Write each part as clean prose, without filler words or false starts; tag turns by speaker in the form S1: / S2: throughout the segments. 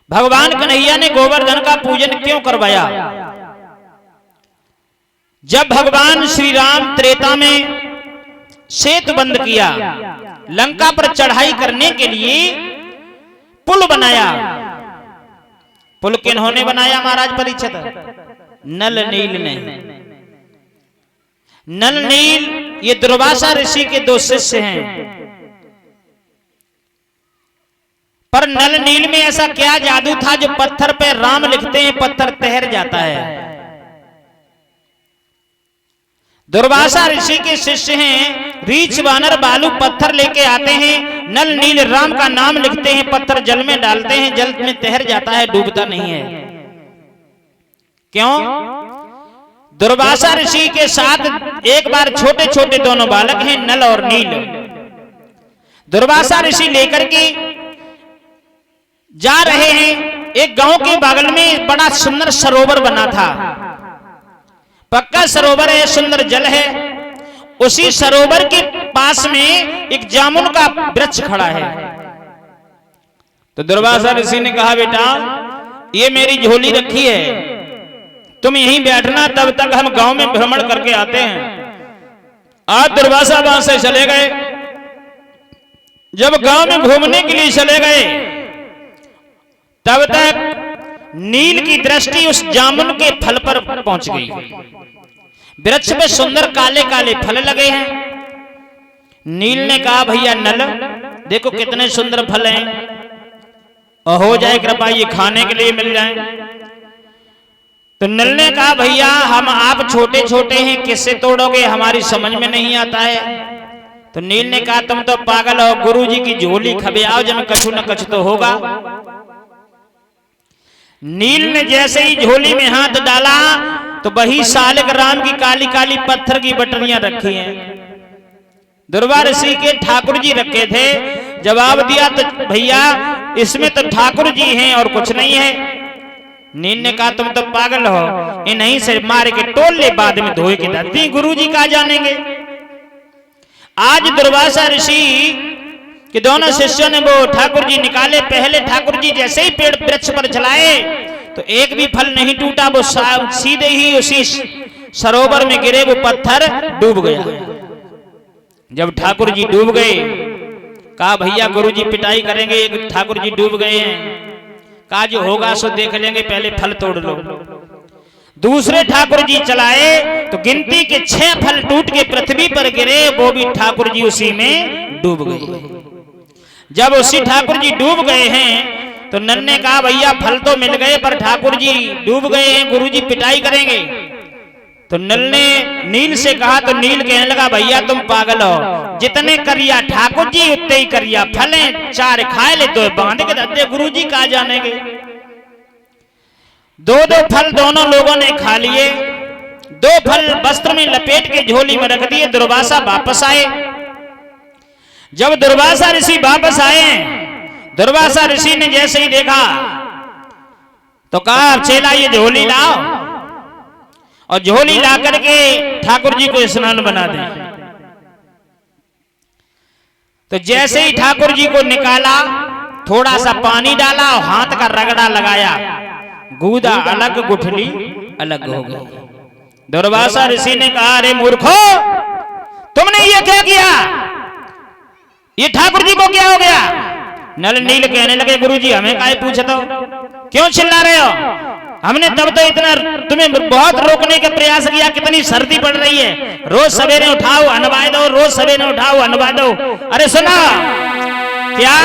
S1: भगवान कन्हैया ने गोवर्धन का पूजन क्यों करवाया? जब भगवान श्री राम त्रेता में सेतु बंद किया, लंका पर चढ़ाई करने के लिए पुल बनाया। पुल किन्होंने बनाया महाराज परीक्षित? नल नील ने। नल नील ये दुर्वासा ऋषि के दो शिष्य हैं। पर नल नील में ऐसा क्या जादू था जो पत्थर पे राम लिखते हैं पत्थर तैर जाता है? दुर्वासा ऋषि के शिष्य हैं, रीछ वानर बालू पत्थर लेके आते हैं, नल नील राम का नाम लिखते हैं, पत्थर जल में डालते हैं, जल में तैर जाता है, डूबता नहीं है। क्यों? दुर्वासा ऋषि के साथ एक बार छोटे छोटे दोनों बालक हैं, नल और नील। दुर्वासा ऋषि लेकर के जा रहे हैं। एक गांव के बगल में बड़ा सुंदर सरोवर बना था, पक्का सरोवर है, सुंदर जल है। उसी सरोवर के पास में एक जामुन का वृक्ष खड़ा है। तो दुर्वासा ऋषि ने कहा, बेटा ये मेरी झोली रखी है, तुम यहीं बैठना, तब तक हम गांव में भ्रमण करके आते हैं। आज दुर्वासा वहां से चले गए। जब गांव में घूमने के लिए चले गए, तब तक नील की दृष्टि उस जामुन के फल पर पहुंच गई। वृक्ष पे सुंदर काले काले फल लगे हैं। नील ने कहा, भैया नल देखो कितने सुंदर फल हैं, और हो जाए कृपा ये खाने के लिए मिल जाए। तो नल ने कहा, भैया हम आप छोटे छोटे हैं, किससे तोड़ोगे, हमारी समझ में नहीं आता है। तो नील ने कहा, तुम तो पागल हो, गुरुजी की झोली खबे आओ, जब कछु न कछु तो होगा। नील ने जैसे ही झोली में हाथ डाला तो वही सालिक राम की काली काली पत्थर की बटरियां रखी हैं। दुर्वा ऋषि के ठाकुर जी रखे थे। जवाब दिया तो भैया इसमें तो ठाकुर जी हैं और कुछ नहीं है। नील ने कहा, तुम तो पागल हो, इन्हीं से मार के टोल ले, बाद में धोए के धरती, गुरु जी कहा जानेंगे। आज दुर्वासा ऋषि कि दोनों शिष्यों ने वो ठाकुर जी निकाले। पहले ठाकुर जी जैसे ही पेड़ वृक्ष पर चलाए तो एक भी फल नहीं टूटा, वो सीधे ही उसी सरोवर में गिरे, वो पत्थर डूब गया। जब ठाकुर जी डूब गए, कहा भैया गुरु जी पिटाई करेंगे, एक ठाकुर जी डूब गए हैं। कहा जो होगा सो देख लेंगे, पहले फल तोड़ लो। दूसरे ठाकुर जी चलाए तो गिनती के 6 फल टूट के पृथ्वी पर गिरे, वो भी ठाकुर जी उसी में डूब गए। जब उसी ठाकुर जी डूब गए हैं तो नन ने कहा, भैया फल तो मिल गए पर ठाकुर जी डूब गए हैं, गुरुजी पिटाई करेंगे। तो नल ने नील से कहा, तो नील कहने लगा, भैया तुम पागल हो, जितने करिया ठाकुर जी उतने ही करिया फले, 4 खाए ले, 2 बांध के दे, गुरुजी कहा जानेंगे। 2-2 फल दोनों लोगों ने खा लिए। 2 फल वस्त्र में लपेट के झोली में रख दिए। दुर्वासा वापस आए। जब दुर्वासा ऋषि वापस आए, दुर्वासा ऋषि ने जैसे ही देखा तो कहा, चेला ये झोली लाओ, और झोली ला करके ठाकुर जी को स्नान बना दे। तो जैसे ही ठाकुर जी को निकाला, थोड़ा सा पानी डाला और हाथ का रगड़ा लगाया, गूदा अलग गुठली अलग हो गई। दुर्वासा ऋषि ने कहा, अरे मूर्खो, तुमने ये क्या किया, ये ठाकुर जी को क्या हो गया? नल नील कहने लगे, गुरुजी हमें काहे पूछते हो, क्यों चिल्ला रहे हो? हमने तब तो इतना तुम्हें बहुत रोकने का प्रयास किया, कितनी सर्दी पड़ रही है, रोज सवेरे उठाओ अनवाय दो, रोज सवेरे उठाओ अनवाय दो। अरे सुना क्या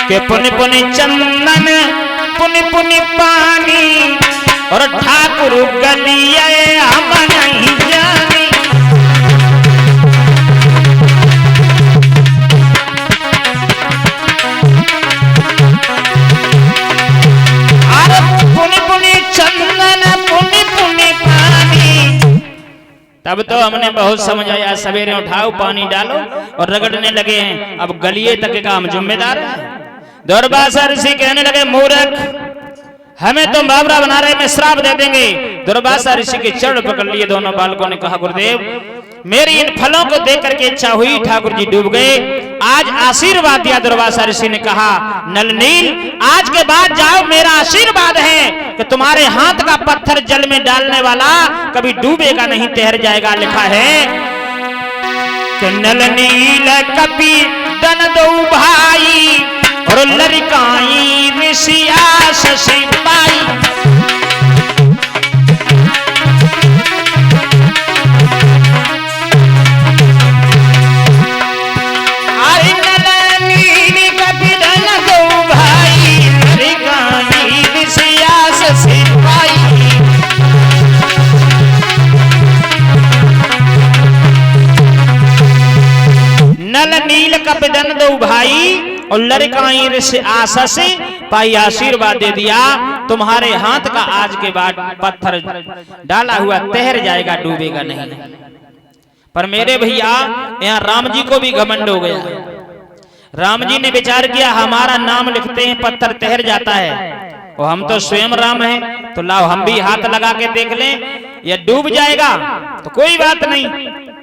S1: के पुनि पुनि चंदन पुनि पुनि पानी, और ठाकुर गलिए हम नहीं जानी। तब तो हमने बहुत समझ आया, सवेरे उठाओ पानी डालो और रगड़ने लगे हैं, अब गलिए तक का हम जिम्मेदार हैं। दुर्वासा ऋषि कहने लगे, मूर्ख, हमें तो बाबरा बना रहे, में श्राप दे देंगे। दुर्वासा ऋषि के चरण पकड़ लिए दोनों बालकों ने। कहा, गुरुदेव मेरी इन फलों को देख करके इच्छा हुई, ठाकुर जी डूब गए। आज आशीर्वाद दिया दुर्वासा ऋषि ने, कहा नलनील आज के बाद जाओ, मेरा आशीर्वाद है कि तुम्हारे हाथ का पत्थर जल में डालने वाला कभी डूबेगा नहीं, तैर जाएगा। लिखा है कि नलनील कपि दन दो भाई और लड़काई ऋषिया शशि पाई। नल नील कपिदन दो भाई और लड़काई ऋषि आशा से पाई। आशीर्वाद दे दिया, तुम्हारे हाथ का आज के बाद पत्थर डाला हुआ तैर जाएगा, डूबेगा नहीं। पर मेरे भैया यहाँ राम जी को भी घमंड हो गया। राम जी ने विचार किया हमारा नाम लिखते हैं पत्थर तैर जाता है, और हम तो स्वयं राम हैं, तो लाओ हम भी हाथ लगा के देख लें, या डूब जाएगा तो कोई बात नहीं।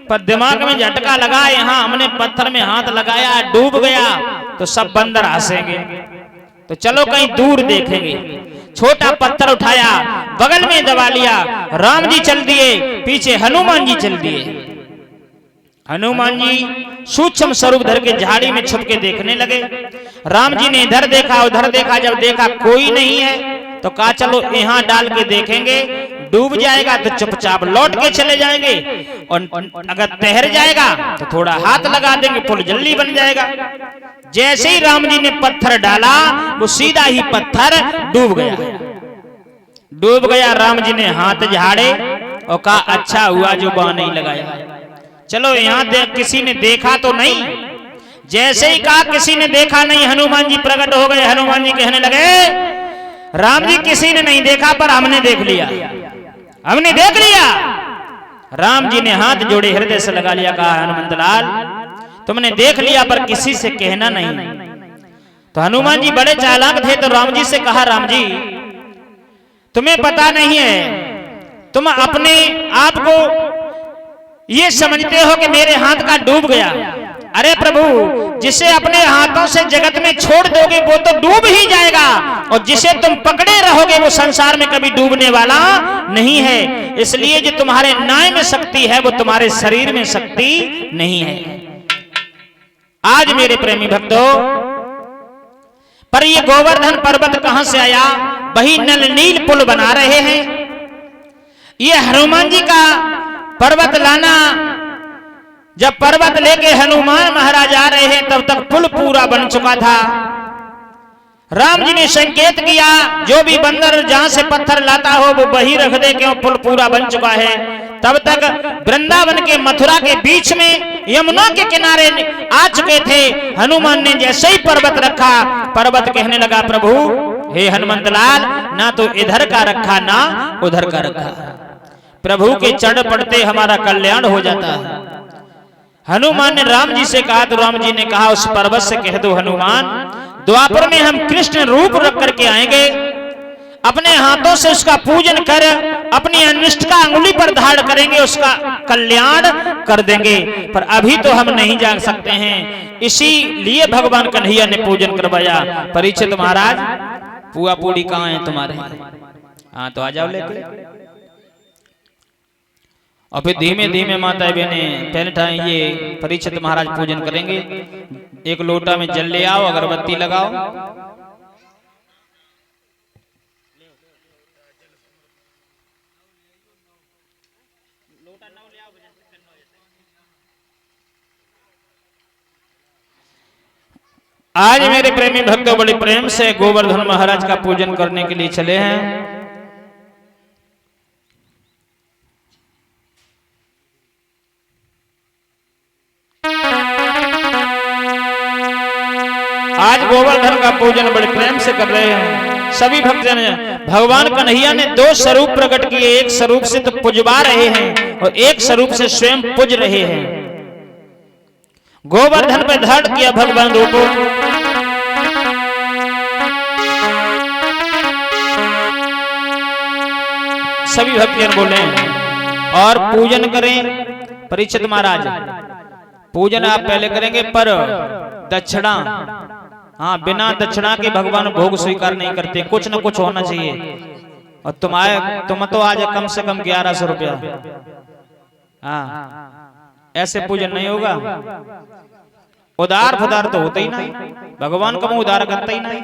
S1: पर दिमाग में झटका लगा, यहाँ हमने पत्थर में हाथ लगाया, डूब गया तो सब बंदर हंसेंगे, तो चलो कहीं दूर देखेंगे। छोटा पत्थर उठाया, बगल में दबा लिया, राम जी चल दिए, पीछे हनुमान जी चल दिए। हनुमान जी सूक्ष्म स्वरूप धर के झाड़ी में छुप के देखने लगे। राम जी ने इधर देखा उधर देखा, जब देखा कोई नहीं है तो कहा चलो यहाँ डाल के देखेंगे, डूब जाएगा तो चुपचाप लौट के चले जाएंगे, और अगर तैर जाएगा तो थोड़ा हाथ लगा देंगे, पुल जल्दी बन जाएगा। जैसे ही राम जी ने पत्थर डाला वो सीधा ही पत्थर डूब गया। डूब गया, राम जी ने हाथ झाड़े और कहा अच्छा हुआ जो बाण नहीं लगाया, चलो यहाँ किसी ने देखा तो नहीं। जैसे ही कहा किसी ने देखा नहीं, हनुमान जी प्रकट हो गए। हनुमान जी कहने लगे राम जी किसी ने नहीं देखा पर हमने देख लिया, हमने देख लिया। राम जी ने हाथ जोड़े हृदय से लगा लिया, कहा हनुमंतलाल तुमने देख लिया पर किसी से कहना नहीं। तो हनुमान जी बड़े चालाक थे, तो राम जी से कहा राम जी तुम्हें पता नहीं है, तुम अपने आप को ये समझते हो कि मेरे हाथ का डूब गया। अरे प्रभु, जिसे अपने हाथों से जगत में छोड़ दोगे वो तो डूब ही जाएगा, और जिसे तुम पकड़े रहोगे वो संसार में कभी डूबने वाला नहीं है। इसलिए जो तुम्हारे नाय में शक्ति है वो तुम्हारे शरीर में शक्ति नहीं है। आज मेरे प्रेमी भक्तों, पर ये गोवर्धन पर्वत कहां से आया? वही नल नील पुल बना रहे हैं। ये हनुमान जी का पर्वत लाना, जब पर्वत लेके हनुमान महाराज आ रहे हैं तब तक पुल पूरा बन चुका था। राम जी ने संकेत किया जो भी बंदर जहां से पत्थर लाता हो वो वही रख दे, क्यों पुल पूरा बन चुका है। तब तक वृंदावन के मथुरा के बीच में यमुना के किनारे आ चुके थे। हनुमान ने जैसे ही पर्वत रखा, पर्वत कहने लगा प्रभु हे हनुमंतलाल, ना तो इधर का रखा ना उधर का रखा, प्रभु के चढ़ पड़ते हमारा कल्याण हो जाता है। हनुमान ने राम जी से कहा, तो राम जी ने कहा उस पर्वत से कह दो हनुमान, द्वापर में हम कृष्ण रूप रख करके आएंगे, अपने हाथों से उसका पूजन कर अपनी अनिष्ट का अंगुली पर धारण करेंगे, उसका कल्याण कर देंगे। पर अभी तो हम नहीं जा सकते हैं, इसीलिए भगवान कन्हैया ने पूजन करवाया। परीक्षित महाराज पुआ पूड़ी कहाँ है तुम्हारे? हाँ तो आ जाओ लेके। और फिर धीमे धीमे माता बहने पहले ये परीक्षित महाराज पूजन करेंगे। एक लोटा में जल ले आओ, अगरबत्ती लगाओ। आज मेरे प्रेमी भक्तों बड़े प्रेम से गोवर्धन महाराज का पूजन करने के लिए चले हैं। आज गोवर्धन का पूजन बड़े प्रेम से कर रहे हैं सभी भक्तजन। भगवान कन्हैया ने दो स्वरूप प्रकट किए, एक स्वरूप से तो पुजवा रहे हैं और एक स्वरूप से स्वयं पुज रहे हैं। गोवर्धन पे धारण किया भगवान रूप, सभी भक्तजन बोले और पूजन करें। परीक्षित महाराज, पूजन आप पहले करेंगे पर दक्षिणा, हाँ बिना दक्षिणा के भगवान भोग स्वीकार नहीं करते, कुछ न कुछ होना चाहिए। और तुम तो आज कम से कम 1100 रुपया, हाँ ऐसे पूजन नहीं होगा। उदार फुदार तो होता ही नहीं, भगवान को उदार करता ही नहीं।